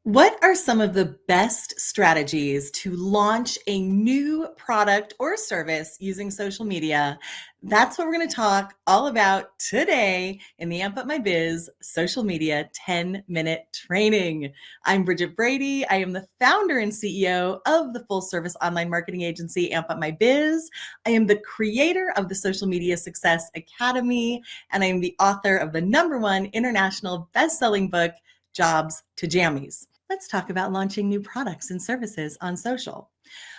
What are some of the best strategies to launch a new product or service using social media? That's what we're going to talk all about today in the Amp Up My Biz social media 10-minute training. I'm Bridget Brady. I am the founder and CEO of the full service online marketing agency Amp Up My Biz. I am the creator of the Social Media Success Academy, and I am the author of the #1 international best-selling book, Jobs to Jammies. Let's talk about launching new products and services on social.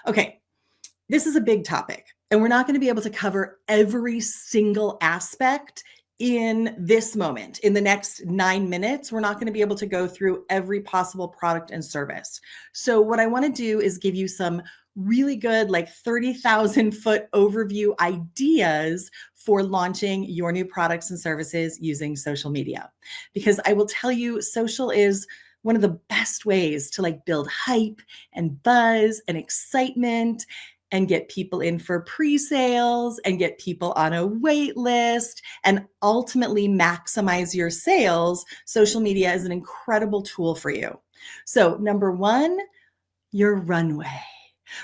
Okay, this is a big topic, and we're not going to be able to cover every single aspect in this moment. In the next 9 minutes, we're not going to be able to go through every possible product and service. So what I want to do is give you some really good, like 30,000 foot overview ideas for launching your new products and services using social media. Because I will tell you, social is one of the best ways to like build hype and buzz and excitement and get people in for pre-sales and get people on a wait list and ultimately maximize your sales. Social media is an incredible tool for you. So #1, your runway,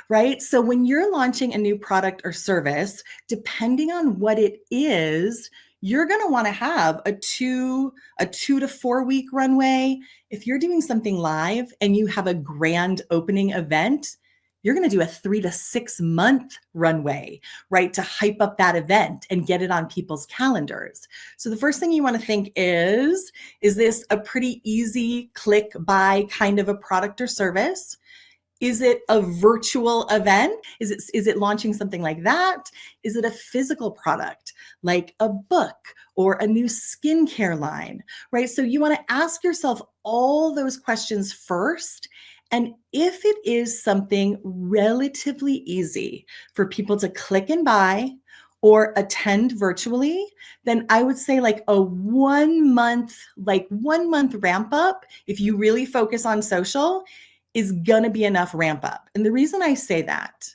right? So when you're launching a new product or service, depending on what it is, you're going to want to have a 2 to 4 week runway. If you're doing something live and you have a grand opening event, you're going to do a 3 to 6 month runway, right? To hype up that event and get it on people's calendars. So the first thing you want to think is this a pretty easy click buy kind of a product or service? Is it a virtual event? Is it launching something like that? Is it a physical product like a book or a new skincare line, right? So you want to ask yourself all those questions first. And if it is something relatively easy for people to click and buy or attend virtually, then I would say like a 1 month, ramp up, if you really focus on social, is going to be enough ramp up. And the reason I say that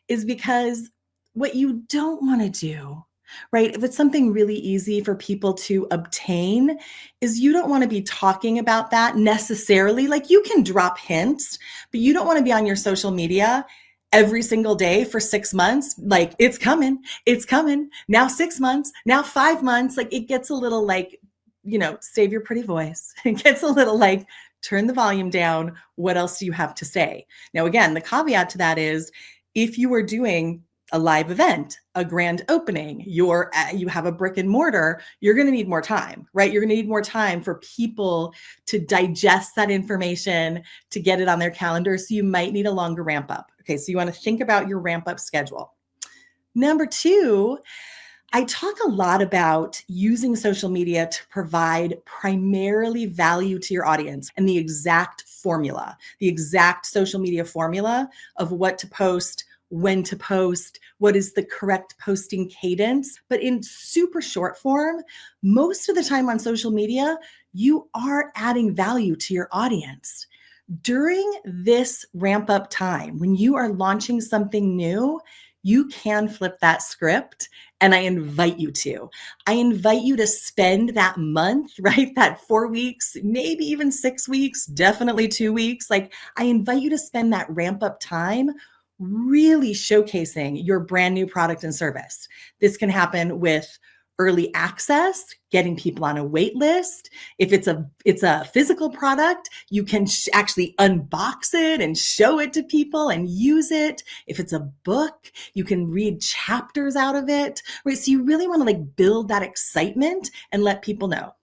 is because what you don't want to do, right? If it's something really easy for people to obtain, is you don't want to be talking about that necessarily. Like you can drop hints, but you don't want to be on your social media every single day for 6 months. Like it's coming, now 6 months, now 5 months. Like it gets a little like, save your pretty voice. It gets a little like, turn the volume down. What else do you have to say? Now, again, the caveat to that is if you are doing a live event, a grand opening, you have a brick and mortar, you're going to need more time, right? You're going to need more time for people to digest that information, to get it on their calendar. So you might need a longer ramp up. Okay, so you want to think about your ramp up schedule. #2, I talk a lot about using social media to provide primarily value to your audience and the exact social media formula of what to post, when to post, what is the correct posting cadence. But in super short form, most of the time on social media, you are adding value to your audience. During this ramp up time, when you are launching something new, you can flip that script. And I invite you to. I invite you to spend that month, right? That 4 weeks, maybe even 6 weeks, definitely 2 weeks. Like I invite you to spend that ramp up time really showcasing your brand new product and service. This can happen with early access, getting people on a wait list. If it's a physical product, you can actually unbox it and show it to people and use it. If it's a book, you can read chapters out of it, right? So you really want to like build that excitement and let people know.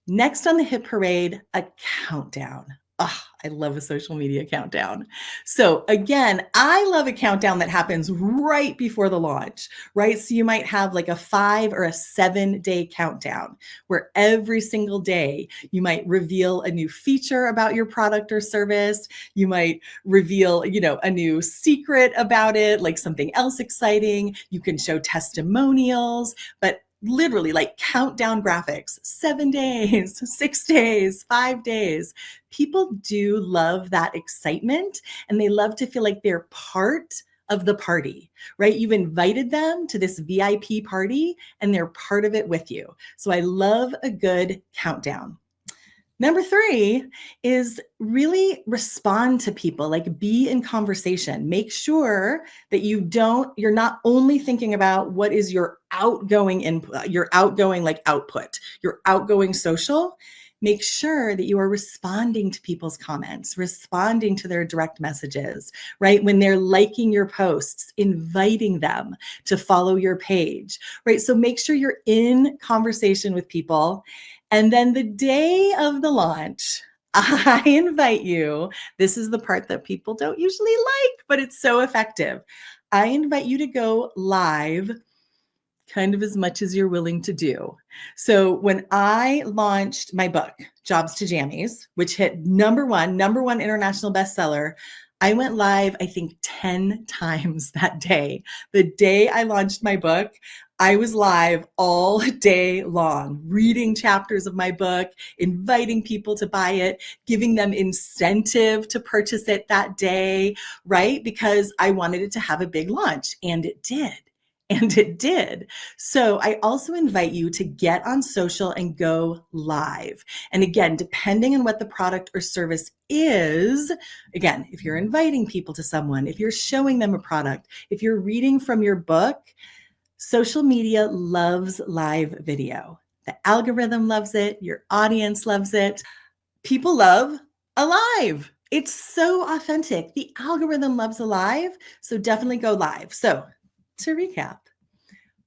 Next on the hit parade, a countdown. Oh, I love a social media countdown. So again, I love a countdown that happens right before the launch, right? So you might have like a 5 or a 7 day countdown where every single day you might reveal a new feature about your product or service. You might reveal, a new secret about it, like something else exciting. You can show testimonials, but literally like countdown graphics, 7 days, 6 days, 5 days. People do love that excitement and they love to feel like they're part of the party, right? You've invited them to this VIP party and they're part of it with you. So I love a good countdown. Number three is really respond to people, like be in conversation. Make sure that you're not only thinking about what is your outgoing input, your outgoing like output, your outgoing social. Make sure that you are responding to people's comments, responding to their direct messages, right? When they're liking your posts, inviting them to follow your page, right? So make sure you're in conversation with people. And then the day of the launch, I invite you, this is the part that people don't usually like, but it's so effective. I invite you to go live kind of as much as you're willing to do. So when I launched my book, Jobs to Jammies, which hit number one international bestseller, I went live, I think 10 times that day. The day I launched my book, I was live all day long, reading chapters of my book, inviting people to buy it, giving them incentive to purchase it that day, right? Because I wanted it to have a big launch, and it did. And it did. So I also invite you to get on social and go live. And again, depending on what the product or service is, again, if you're inviting people to someone, if you're showing them a product, if you're reading from your book, social media loves live video. The algorithm loves it. Your audience loves it. People love alive. It's so authentic. The algorithm loves alive. So definitely go live. So to recap,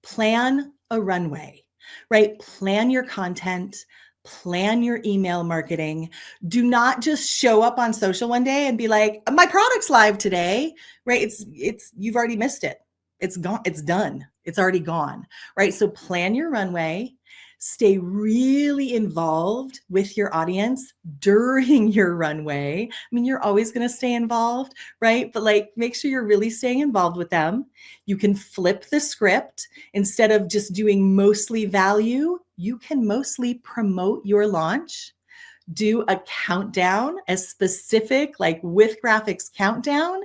plan a runway, right? Plan your content, plan your email marketing. Do not just show up on social one day and be like, my product's live today, right? You've already missed it. It's gone. It's done. It's already gone, right? So plan your runway. Stay really involved with your audience during your runway. I mean, you're always going to stay involved, right? But like, make sure you're really staying involved with them. You can flip the script. Instead of just doing mostly value, you can mostly promote your launch. Do a countdown, a specific, like with graphics countdown.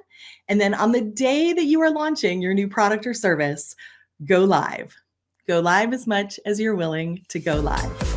And then on the day that you are launching your new product or service, go live. Go live as much as you're willing to go live.